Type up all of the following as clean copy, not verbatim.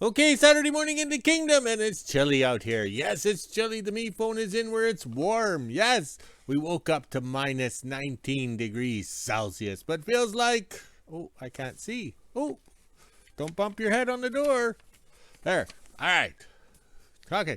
Okay, Saturday morning in the kingdom, and it's chilly out here. Yes, it's chilly. The me phone is in where it's warm. Yes, we woke up to minus 19 degrees Celsius, but feels like. Oh, I can't see. Oh, don't bump your head on the door. There. All right. Okay.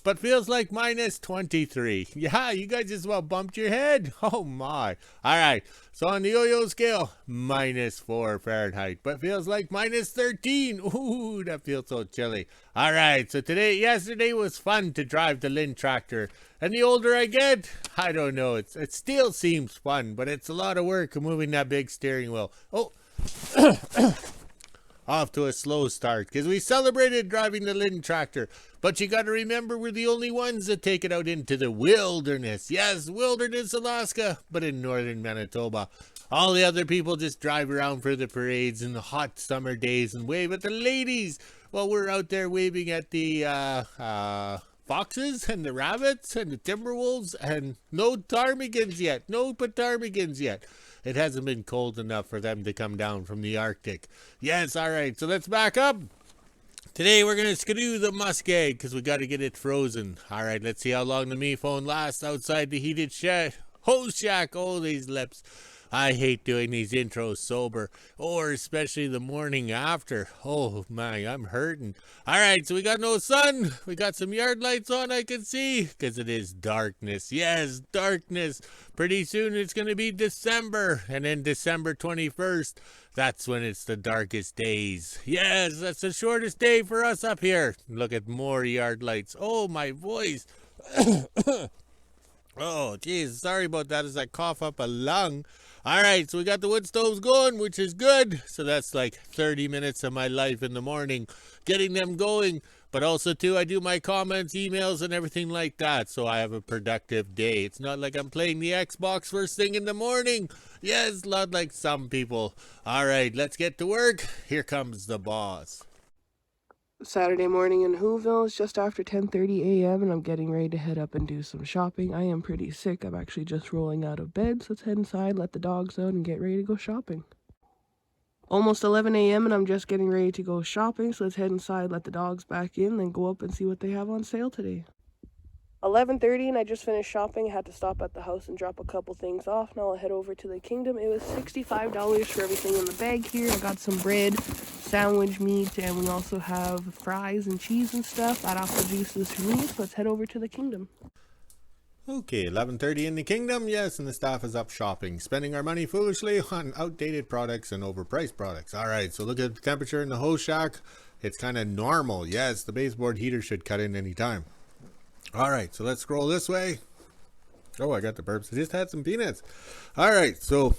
But feels like minus 23. Yeah, you guys just well bumped your head. Oh my. All right. So on the yo-yo scale, minus 4 Fahrenheit. But feels like minus 13. Ooh, that feels so chilly. All right. So yesterday was fun to drive the Lynn tractor. And the older I get, I don't know. It still seems fun, but it's a lot of work moving that big steering wheel. Oh, off to a slow start because we celebrated driving the Lynn tractor. But you got to remember, we're the only ones that take it out into the wilderness. Yes, wilderness Alaska, but in northern Manitoba. All the other people just drive around for the parades in the hot summer days and wave at the ladies. Well, we're out there waving at the foxes and the rabbits and the timber wolves, and no ptarmigans yet. No ptarmigans yet. It hasn't been cold enough for them to come down from the Arctic. Yes, all right, so let's back up. Today we're going to skidoo the Muskeg because we got to get it frozen. All right, let's see how long the me phone lasts outside the heated shed. Hose shack, oh, these lips. I hate doing these intros sober, or especially the morning after. Oh my, I'm hurting. All right, so we got no sun. We got some yard lights on, I can see, because it is darkness. Yes, darkness. Pretty soon it's going to be December, and then December 21st, that's when it's the darkest days. Yes, that's the shortest day for us up here. Look at more yard lights. Oh, my voice. Oh, geez, sorry about that as I cough up a lung. All right, so we got the wood stoves going, which is good. So that's like 30 minutes of my life in the morning, getting them going. But also, too, I do my comments, emails, and everything like that, so I have a productive day. It's not like I'm playing the Xbox first thing in the morning. Yes, not like some people. All right, let's get to work. Here comes the boss. Saturday morning in WHO-ville. It's just after 10:30 a.m. and I'm getting ready to head up and do some shopping. I am pretty sick. I'm actually just rolling out of bed, so let's head inside, let the dogs out, and get ready to go shopping. Almost 11 a.m. and I'm just getting ready to go shopping, so let's head inside, let the dogs back in, then go up and see what they have on sale today. 11:30 and I just finished shopping. I had to stop at the house and drop a couple things off. Now I'll head over to the kingdom. It was $65 for everything in the bag here. I got some bread, sandwich meat, and we also have fries and cheese and stuff. That apple juice is for me, so let's head over to the kingdom. Okay, 11:30 in the kingdom, yes, and the staff is up shopping, spending our money foolishly on outdated products and overpriced products. All right, so look at the temperature in the hose shack. It's kind of normal. Yes, the baseboard heater should cut in any time. All right, so let's scroll this way. Oh, I got the burps. I just had some peanuts. All right, so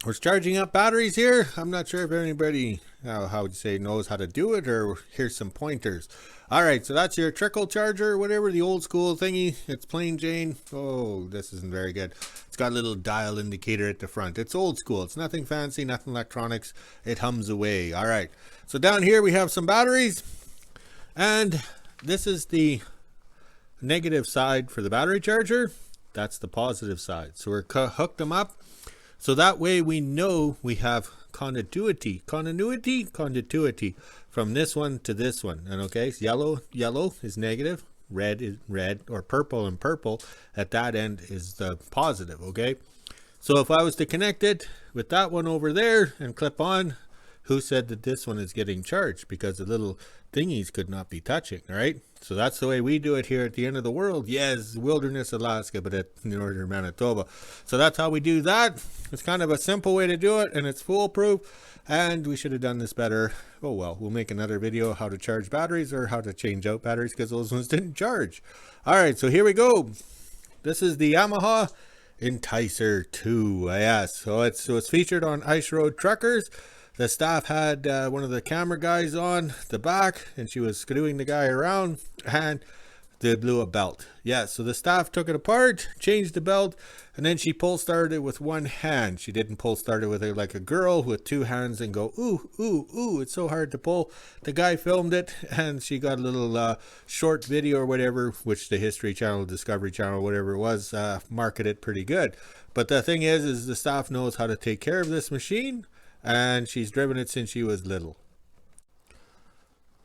we're charging up batteries here. I'm not sure if anybody, how would you say, knows how to do it, or here's some pointers. All right, so that's your trickle charger, whatever, the old school thingy. It's plain Jane. Oh, this isn't very good. It's got a little dial indicator at the front. It's old school. It's nothing fancy, nothing electronics. It hums away. All right, so down here we have some batteries, and this is the negative side for the battery charger. That's the positive side. So we're hooked them up. So that way we know we have continuity from this one to this one. And okay, so yellow is negative, red is red, or purple and purple at that end is the positive, okay? So if I was to connect it with that one over there and clip on, who said that this one is getting charged? Because the little thingies could not be touching, right? So that's the way we do it here at the end of the world. Yes, wilderness Alaska, but at northern Manitoba. So that's how we do that. It's kind of a simple way to do it, and it's foolproof, and we should have done this better. Oh well, we'll make another video how to charge batteries or how to change out batteries because those ones didn't charge. All right, so here we go. This is the Yamaha Enticer 2. Yes, so it's featured on Ice Road Truckers. The staff had one of the camera guys on the back, and she was screwing the guy around, and they blew a belt. Yeah, so the staff took it apart, changed the belt, and then she pull started it with one hand. She didn't pull start it with it like a girl with two hands and go, ooh, ooh, ooh, it's so hard to pull. The guy filmed it, and she got a little short video or whatever, which the History Channel, Discovery Channel, whatever it was, marketed pretty good. But the thing is the staff knows how to take care of this machine, and she's driven it since she was little.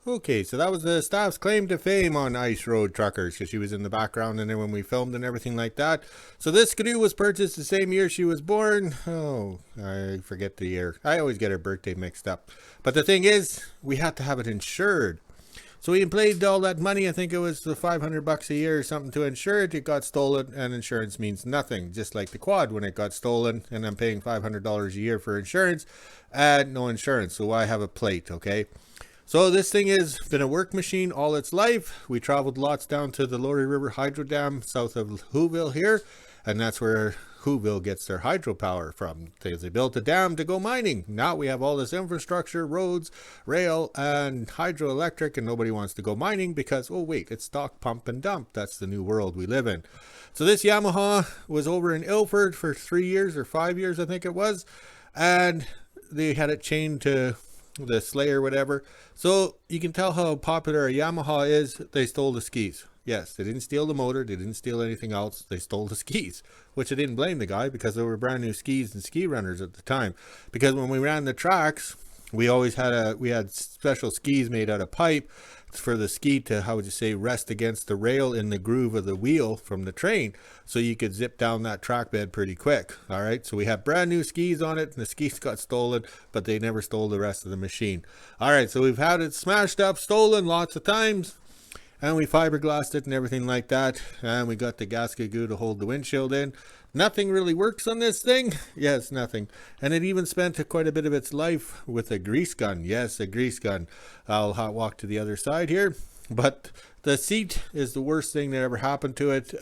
Okay, so that was the staff's claim to fame on ice road truckers, because she was in the background and then when we filmed and everything like that. So this Skidoo was purchased the same year she was born. Oh, I forget the year. I always get her birthday mixed up. But the thing is, we had to have it insured. So we paid all that money. I think it was the $500 a year or something to insure it. It got stolen, and insurance means nothing. Just like the quad when it got stolen, and I'm paying $500 a year for insurance, and no insurance. So why have a plate, okay? So this thing has been a work machine all its life. We traveled lots down to the Laurie River Hydro Dam south of WHO-ville here, and that's where WHO-ville gets their hydropower from. They built a dam to go mining. Now we have all this infrastructure, roads, rail, and hydroelectric, and nobody wants to go mining because, oh wait, it's stock, pump, and dump. That's the new world we live in. So this Yamaha was over in Ilford for 3 years or 5 years, I think it was, and they had it chained to the sleigh or whatever. So you can tell how popular a Yamaha is. They stole the skis. Yes, they didn't steal the motor, they didn't steal anything else, they stole the skis, which I didn't blame the guy because they were brand new skis and ski runners at the time. Because when we ran the tracks, we had special skis made out of pipe for the ski to, how would you say, rest against the rail in the groove of the wheel from the train, so you could zip down that track bed pretty quick. All right, so we have brand new skis on it, and the skis got stolen, but they never stole the rest of the machine. All right, so we've had it smashed up, stolen lots of times, and we fiberglassed it and everything like that, and we got the gasket goo to hold the windshield in. Nothing really works on this thing. Yes, nothing. And it even spent quite a bit of its life with a grease gun. Yes, a grease gun. I'll hot walk to the other side here. But the seat is the worst thing that ever happened to it.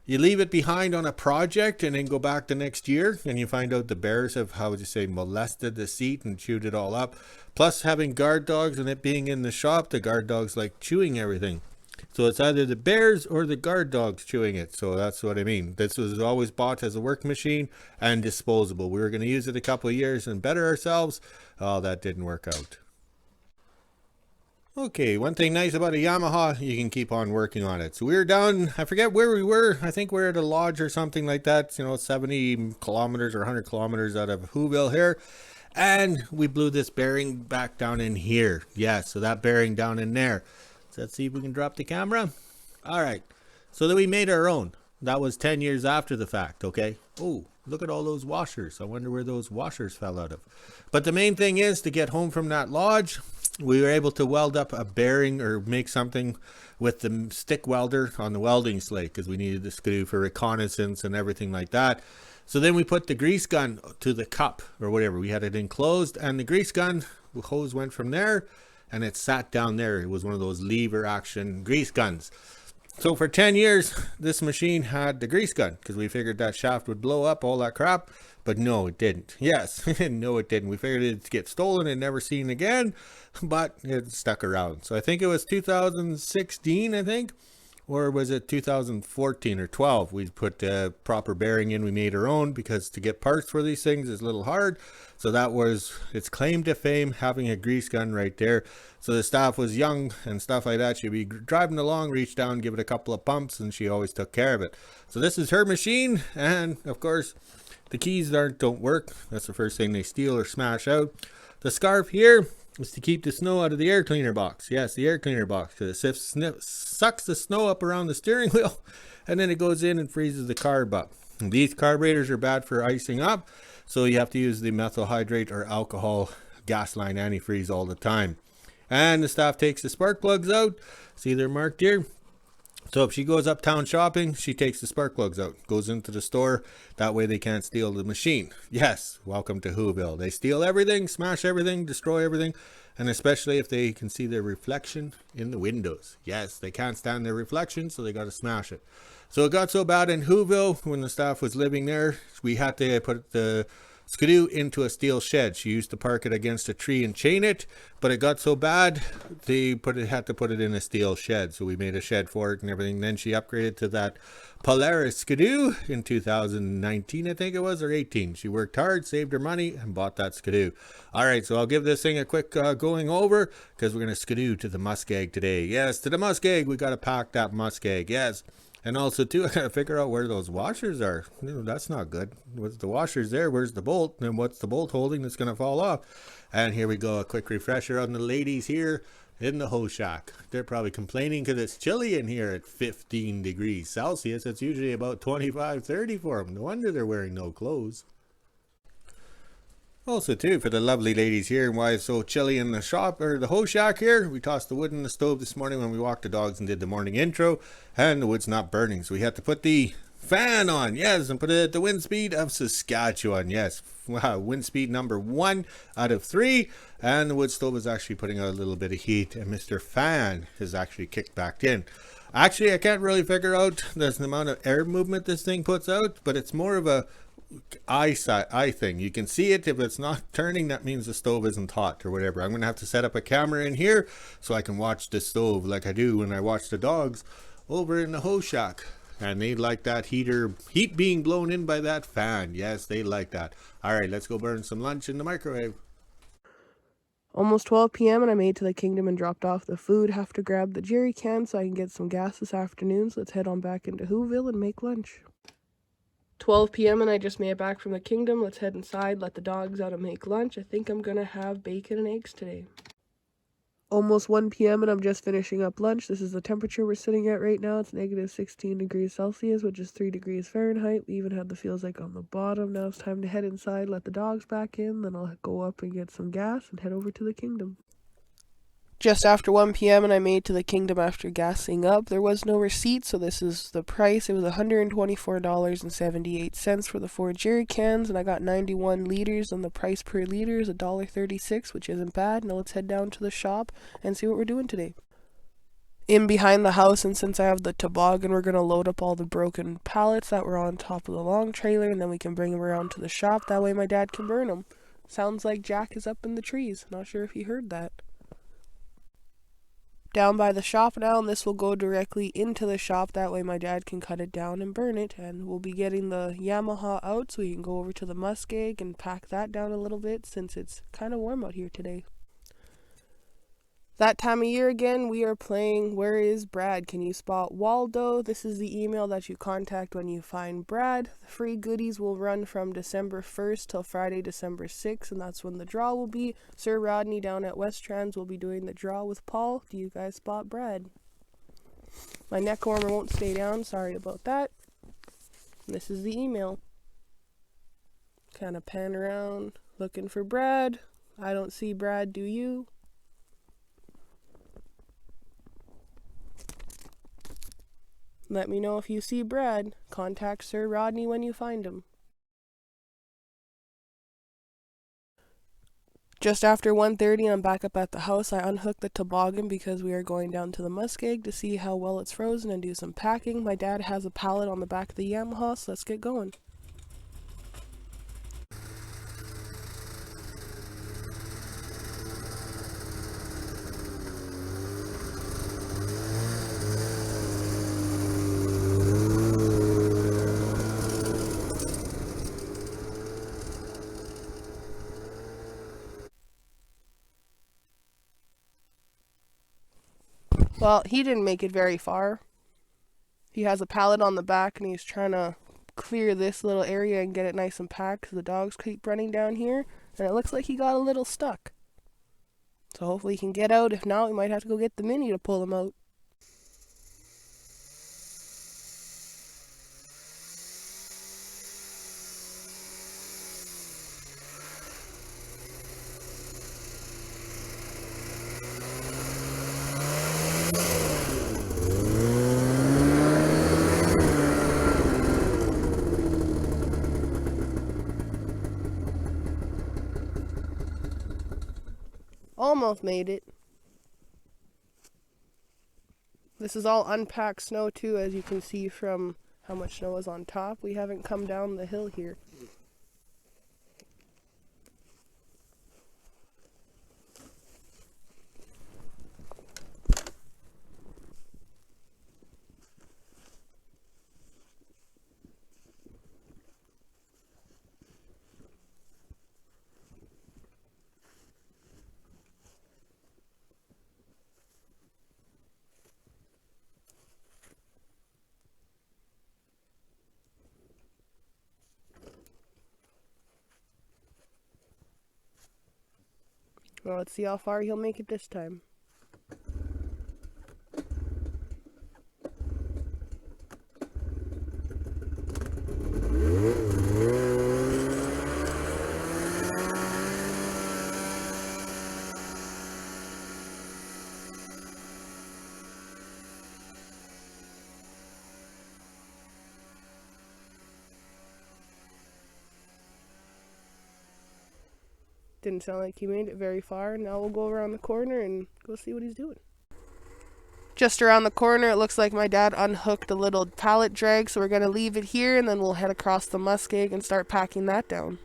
You leave it behind on a project and then go back the next year and you find out the bears have, how would you say, molested the seat and chewed it all up. Plus having guard dogs and it being in the shop, the guard dogs like chewing everything. So it's either the bears or the guard dogs chewing it. So that's what I mean. This was always bought as a work machine and disposable. We were going to use it a couple of years and better ourselves. Oh, that didn't work out. Okay, one thing nice about a Yamaha, you can keep on working on it. So we were down, I forget where we were. I think we're at a lodge or something like that, 70 kilometers or 100 kilometers out of WHO-ville here. And we blew this bearing back down in here. Yeah, so that bearing down in there. So let's see if we can drop the camera. All right, so then we made our own. That was 10 years after the fact, okay? Oh, look at all those washers. I wonder where those washers fell out of. But the main thing is, to get home from that lodge, we were able to weld up a bearing or make something with the stick welder on the welding slate because we needed the screw for reconnaissance and everything like that. So then we put the grease gun to the cup or whatever. We had it enclosed, and the grease gun, the hose went from there and it sat down there. It was one of those lever action grease guns. So for 10 years, this machine had the grease gun because we figured that shaft would blow up, all that crap. But no, it didn't. Yes, no, it didn't. We figured it'd get stolen and never seen again, but it stuck around. So I think it was 2016, I think, or was it 2014 or 12? We put a proper bearing in. We made our own because to get parts for these things is a little hard. So that was its claim to fame, having a grease gun right there. So the staff was young and stuff like that. She'd be driving along, reach down, give it a couple of pumps, and she always took care of it. So this is her machine, and of course, the keys don't work. That's the first thing they steal or smash out. The scarf here is to keep the snow out of the air cleaner box. Yes, the air cleaner box, because it sucks the snow up around the steering wheel, and then it goes in and freezes the carb up. And these carburetors are bad for icing up, so you have to use the methyl hydrate or alcohol gas line antifreeze all the time. And the staff takes the spark plugs out. See, they're marked here. So if she goes uptown shopping, she takes the spark plugs out, goes into the store. That way they can't steal the machine. Yes, welcome to WHO-ville. They steal everything, smash everything, destroy everything, and especially if they can see their reflection in the windows. Yes, they can't stand their reflection, so they got to smash it. So it got so bad in WHO-ville when the staff was living there, we had to put the Skidoo into a steel shed. She used to park it against a tree and chain it, but it got so bad they had to put it in a steel shed. So we made a shed for it and everything. Then she upgraded to that Polaris Skidoo in 2019, I think it was, or 18. She worked hard, saved her money, and bought that Skidoo. All right, so I'll give this thing a quick going over because we're going to Skidoo to the Muskeg today. Yes, to the Muskeg. We got to pack that Muskeg. Yes. And also, too, I got to figure out where those washers are. That's not good. What's the washers there? Where's the bolt? And what's the bolt holding that's going to fall off? And here we go. A quick refresher on the ladies here. in the hoe shack. They're probably complaining because it's chilly in here at 15 degrees Celsius. It's usually about 25, 30 for them. No wonder they're wearing no clothes. Also too, for the lovely ladies here, and why it's so chilly in the shop, or the hoe shack here, we tossed the wood in the stove this morning when we walked the dogs and did the morning intro, and the wood's not burning, so we had to put the fan on, yes, and put it at the wind speed of Saskatchewan, yes. Wow, wind speed number 1 out of 3, and the wood stove is actually putting out a little bit of heat, and Mr. Fan has actually kicked back in. Actually, I can't really figure out the amount of air movement this thing puts out, but it's more of a eye thing. You can see it. If it's not turning, that means the stove isn't hot or whatever. I'm gonna have to set up a camera in here so I can watch the stove like I do when I watch the dogs over in the hoe shack, and they like that heat being blown in by that fan. Yes, they like that. All right, let's go burn some lunch in the microwave. Almost 12 p.m. and I made to the kingdom and dropped off the food. Have to grab the jerry can so I can get some gas this afternoon. So let's head on back into WHO-ville and make lunch. 12 p.m. and I just made it back from the kingdom. Let's head inside, let the dogs out and make lunch. I think I'm gonna have bacon and eggs today. Almost 1 p.m. and I'm just finishing up lunch. This is the temperature we're sitting at right now. It's negative 16 degrees Celsius, which is 3 degrees Fahrenheit. We even had the feels like on the bottom. Now it's time to head inside, let the dogs back in. Then I'll go up and get some gas and head over to the kingdom. Just after 1 p.m. and I made to the kingdom after gassing up. There was no receipt, so this is the price. It was $124.78 for the 4 jerry cans, and I got 91 liters, and the price per liter is $1.36, which isn't bad. Now let's head down to the shop and see what we're doing today. In behind the house, and since I have the toboggan, we're going to load up all the broken pallets that were on top of the long trailer, and then we can bring them around to the shop. That way my dad can burn them. Sounds like Jack is up in the trees. Not sure if you heard that. Down by the shop now, and this will go directly into the shop. That way my dad can cut it down and burn it, and we'll be getting the Yamaha out so we can go over to the Muskeg and pack that down a little bit since it's kind of warm out here today. That time of year again, we are playing Where is Brad? Can you spot Waldo? This is the email that you contact when you find Brad. The free goodies will run from December 1st till Friday, December 6th, and that's when the draw will be. Sir Rodney down at West Trans will be doing the draw with Paul. Do you guys spot Brad? My neck warmer won't stay down. Sorry about that. This is the email. Kind of pan around looking for Brad. I don't see Brad, do you? Let me know if you see Brad. Contact Sir Rodney when you find him. Just after 1:30, I'm back up at the house. I unhooked the toboggan because we are going down to the Muskeg to see how well it's frozen and do some packing. My dad has a pallet on the back of the Yamaha, so let's get going. Well, he didn't make it very far. He has a pallet on the back and he's trying to clear this little area and get it nice and packed because the dogs keep running down here, and it looks like he got a little stuck. So hopefully he can get out. If not, we might have to go get the Mini to pull him out. Almost made it. This is all unpacked snow too, as you can see from how much snow is on top. We haven't come down the hill here. Well, let's see how far he'll make it this time. Didn't sound like he made it very far. Now we'll go around the corner and go see what he's doing. Just around the corner, it looks like my dad unhooked a little pallet drag, so we're going to leave it here and then we'll head across the Muskeg and start packing that down.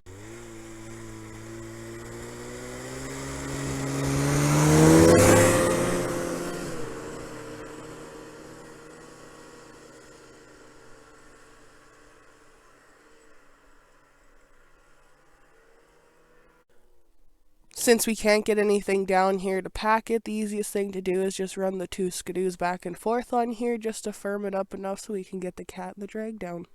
Since we can't get anything down here to pack it, the easiest thing to do is just run the two skidoos back and forth on here just to firm it up enough so we can get the cat and the drag down.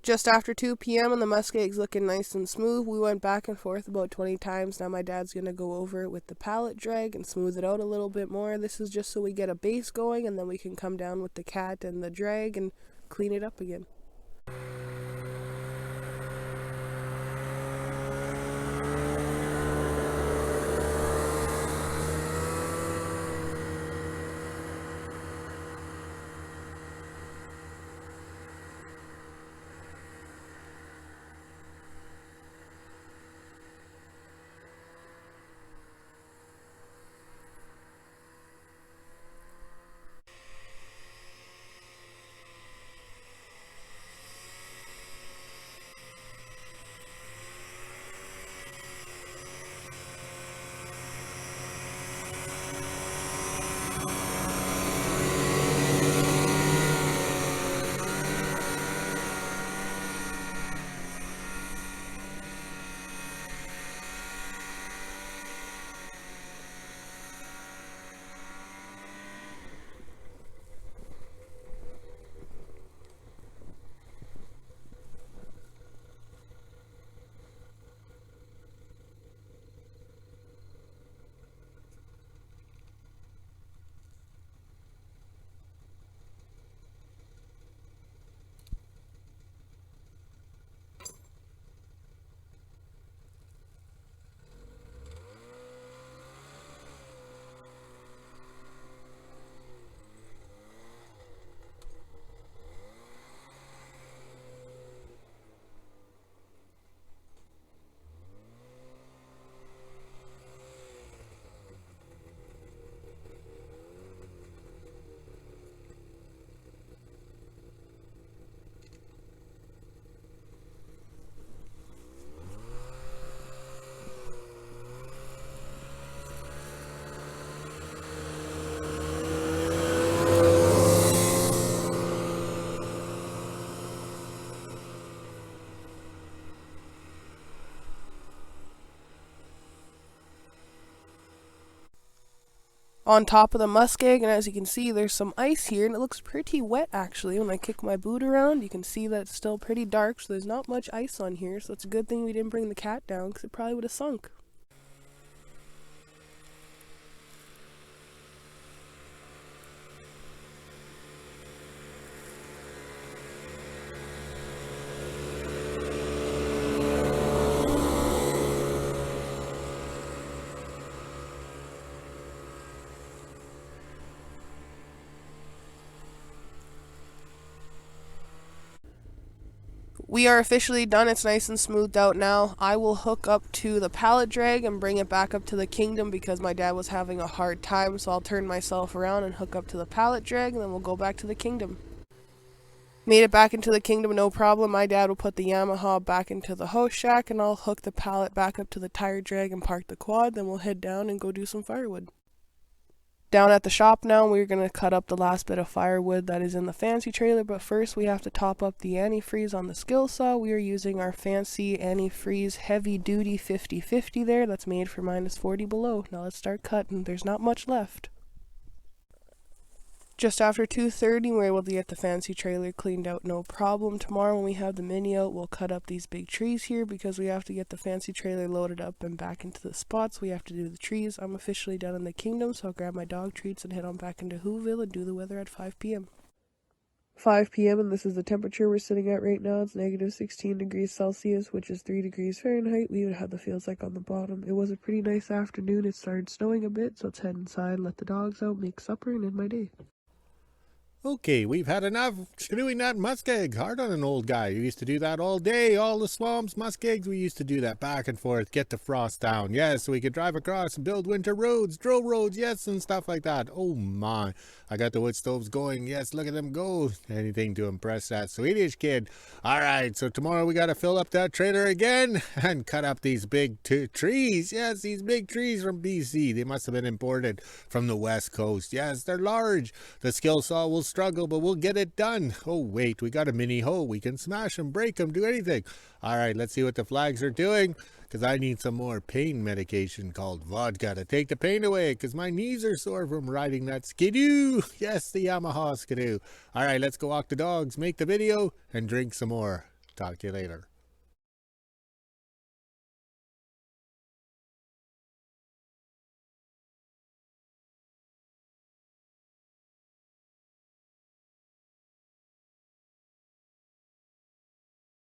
Just after 2 p.m. and the Muskeg's looking nice and smooth. We went back and forth about 20 times. Now my dad's going to go over it with the pallet drag and smooth it out a little bit more. This is just so we get a base going and then we can come down with the cat and the drag and clean it up again. On top of the Muskeg, and as you can see there's some ice here and it looks pretty wet actually. When I kick my boot around you can see that it's still pretty dark, so there's not much ice on here, so it's a good thing we didn't bring the cat down because it probably would have sunk. We are officially done. It's nice and smoothed out now. I will hook up to the pallet drag and bring it back up to the Kingdom because my dad was having a hard time, so I'll turn myself around and hook up to the pallet drag and then we'll go back to the Kingdom. Made it back into the Kingdom, no problem. My dad will put the Yamaha back into the host shack and I'll hook the pallet back up to the tire drag and park the quad, then we'll head down and go do some firewood. Down at the shop now, we're going to cut up the last bit of firewood that is in the fancy trailer, but first we have to top up the antifreeze on the skill saw. We are using our fancy antifreeze heavy duty 50/50 there, that's made for -40 below. Now let's start cutting, there's not much left. Just after 2:30, we're able to get the fancy trailer cleaned out, no problem. Tomorrow when we have the mini out, we'll cut up these big trees here because we have to get the fancy trailer loaded up and back into the spots. We have to do the trees. I'm officially done in the Kingdom, so I'll grab my dog treats and head on back into WHO-ville and do the weather at 5 p.m. 5 p.m. and this is the temperature we're sitting at right now. It's negative 16 degrees Celsius, which is 3 degrees Fahrenheit. We even had the feels like on the bottom. It was a pretty nice afternoon. It started snowing a bit, so let's head inside, let the dogs out, make supper, and end my day. Okay, we've had enough doing that muskeg. Hard on an old guy. We used to do that all day, all the swamps, muskegs. We used to do that back and forth, get the frost down. Yes, so we could drive across and build winter roads, drill roads, yes, and stuff like that. Oh my, I got the wood stoves going. Yes, look at them go. Anything to impress that Swedish kid. All right, so tomorrow we got to fill up that trailer again and cut up these big trees. Yes, these big trees from BC. They must have been imported from the west coast. Yes, they're large. The skill saw will struggle, but we'll get it done. Oh wait, we got a mini hoe. We can smash them, break them, do anything. All right, let's see what the flags are doing, because I need some more pain medication called vodka to take the pain away, because my knees are sore from riding that skidoo. Yes, the Yamaha skidoo. All right, let's go walk the dogs, make the video, and drink some more. Talk to you later.